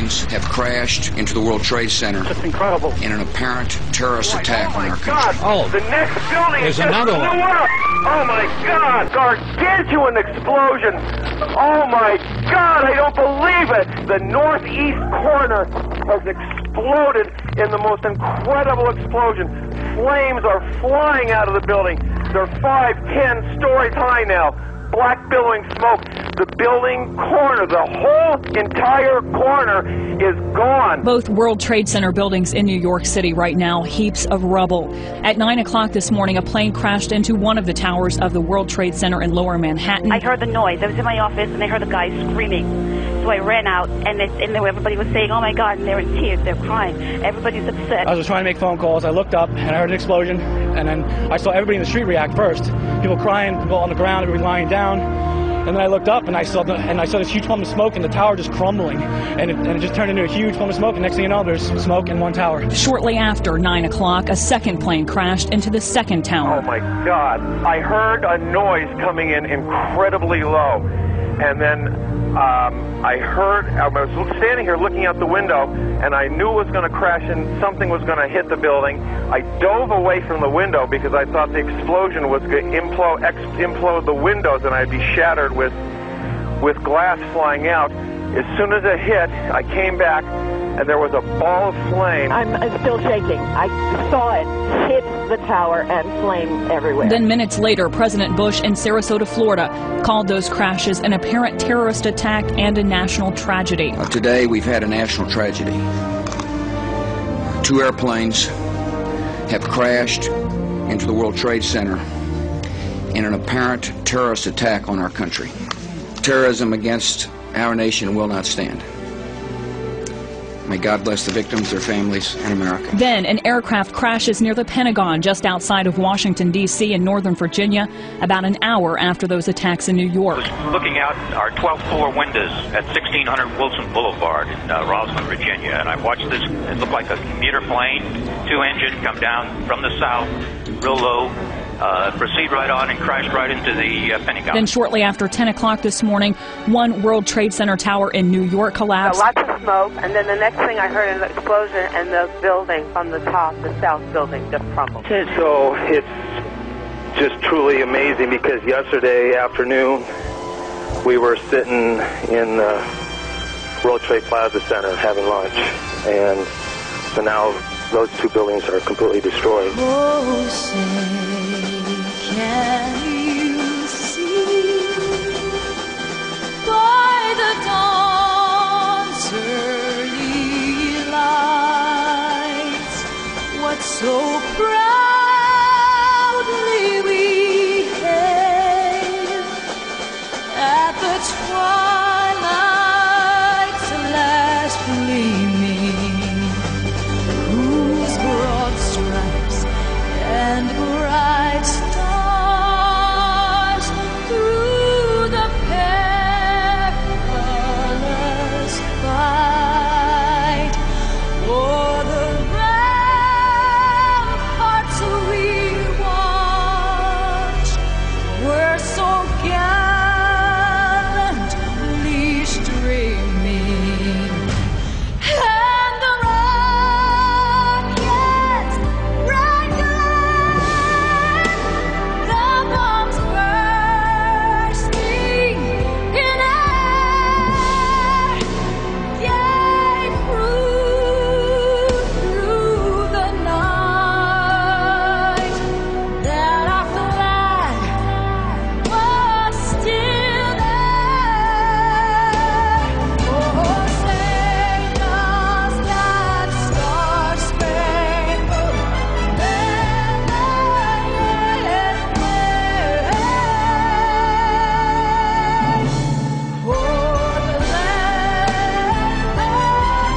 airplanes have crashed into the World Trade Center. That's incredible. In an apparent terrorist attack on our country. God. The next building is another one. Oh my God! Gargantuan explosion! Oh my God! I don't believe it! The northeast corner has exploded in the most incredible explosion. Flames are flying out of the building. They're 5-10 stories high now. Black billowing smoke. The building corner, the whole entire corner is gone. Both World Trade Center buildings in New York City right now, heaps of rubble. At 9 o'clock this morning, a plane crashed into one of the towers of the World Trade Center in Lower Manhattan. I heard the noise. I was in my office and I heard a guy screaming. So I ran out, and everybody was saying, oh my God, and they're in tears, they're crying. Everybody's upset. I was trying to make phone calls. I looked up, and I heard an explosion, and then I saw everybody in the street react first. People crying, people on the ground, everybody lying down. And then I looked up, and I saw this huge plume of smoke, and the tower just crumbling. And it just turned into a huge plume of smoke, and next thing you know, there's smoke in one tower. Shortly after 9 o'clock, a second plane crashed into the second tower. Oh my God. I heard a noise coming in incredibly low. And then I was standing here looking out the window, and I knew it was going to crash and something was going to hit the building. I dove away from the window because I thought the explosion was going to implode the windows and I'd be shattered with glass flying out. As soon as it hit, I came back, and there was a ball of flame. I'm still shaking. I saw it hit the tower and flame everywhere. Then minutes later, President Bush in Sarasota, Florida, called those crashes an apparent terrorist attack and a national tragedy. Today, we've had a national tragedy. 2 airplanes have crashed into the World Trade Center in an apparent terrorist attack on our country. Terrorism against our nation will not stand. May God bless the victims, their families, and America. Then an aircraft crashes near the Pentagon just outside of Washington, D.C. in Northern Virginia, about an hour after those attacks in New York. I was looking out our 12th floor windows at 1600 Wilson Boulevard in Rosslyn, Virginia, and I watched this. It looked like a commuter plane, 2-engine, come down from the south, real low, proceed right on and crashed right into the Pentagon. Then shortly after 10 o'clock this morning, one World Trade Center tower in New York collapsed. Lots of smoke, and then the next thing I heard an explosion, and the building from the top, the south building, just crumbled. So it's just truly amazing because yesterday afternoon we were sitting in the World Trade Plaza Center having lunch, and so now those 2 buildings are completely destroyed. Oh, say, can you see by the dawn's early lights what so proudly we hailed at the twilight's last gleaming, whose broad stripes and bright stars through the perilous fight o'er the ramparts we watched were so gallantly streaming. And the rockets' bright glare, the bombs bursting in air, gave proof through the night that our flag was still there. Oh, say does that star-spangled banner yet wave o'er the land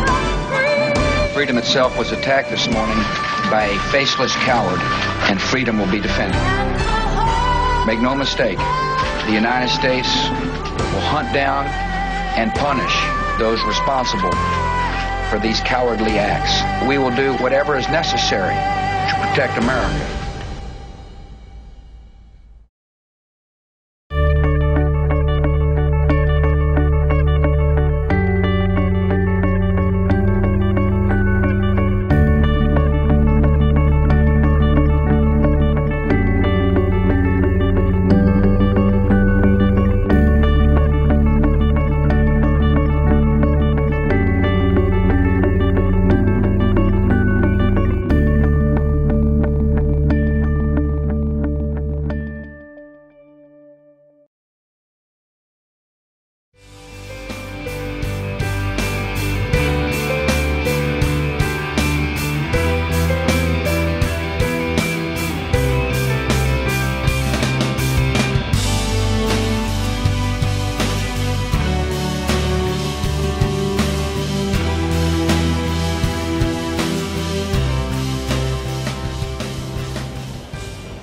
of freedom? Freedom itself was attacked this morning by a faceless coward, and freedom will be defended. Make no mistake, the United States will hunt down and punish those responsible for these cowardly acts. We will do whatever is necessary to protect America.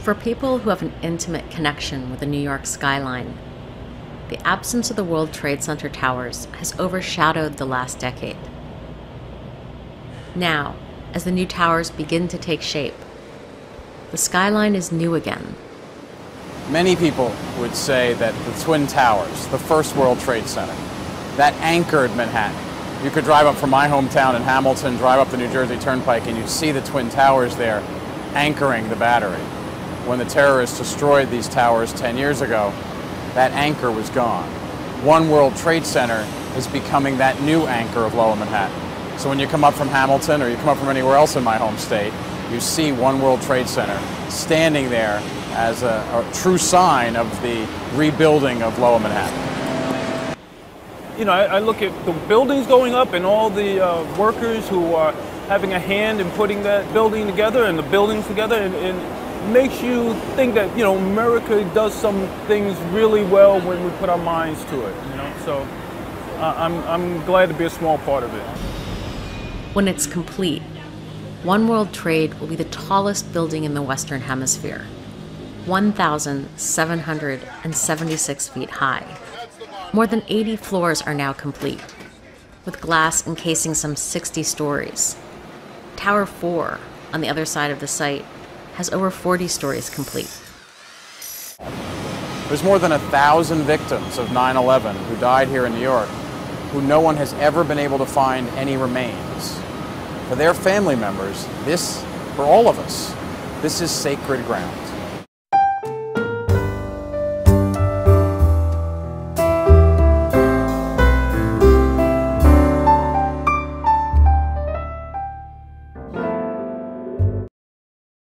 For people who have an intimate connection with the New York skyline, the absence of the World Trade Center towers has overshadowed the last decade. Now, as the new towers begin to take shape, the skyline is new again. Many people would say that the Twin Towers, the first World Trade Center, that anchored Manhattan. You could drive up from my hometown in Hamilton, drive up the New Jersey Turnpike, and you'd see the Twin Towers there anchoring the Battery. When the terrorists destroyed these towers 10 years ago, that anchor was gone. One World Trade Center is becoming that new anchor of Lower Manhattan. So when you come up from Hamilton or you come up from anywhere else in my home state, you see One World Trade Center standing there as a true sign of the rebuilding of Lower Manhattan. You know, I look at the buildings going up and all the workers who are having a hand in putting that building together and the buildings together, and it makes you think that, you know, America does some things really well when we put our minds to it, you know. So I'm glad to be a small part of it. When it's complete, One World Trade will be the tallest building in the Western Hemisphere, 1,776 feet high. More than 80 floors are now complete, with glass encasing some 60 stories. Tower 4, on the other side of the site, has over 40 stories complete. There's more than 1,000 victims of 9/11 who died here in New York, who no one has ever been able to find any remains. For their family members, this, for all of us, this is sacred ground.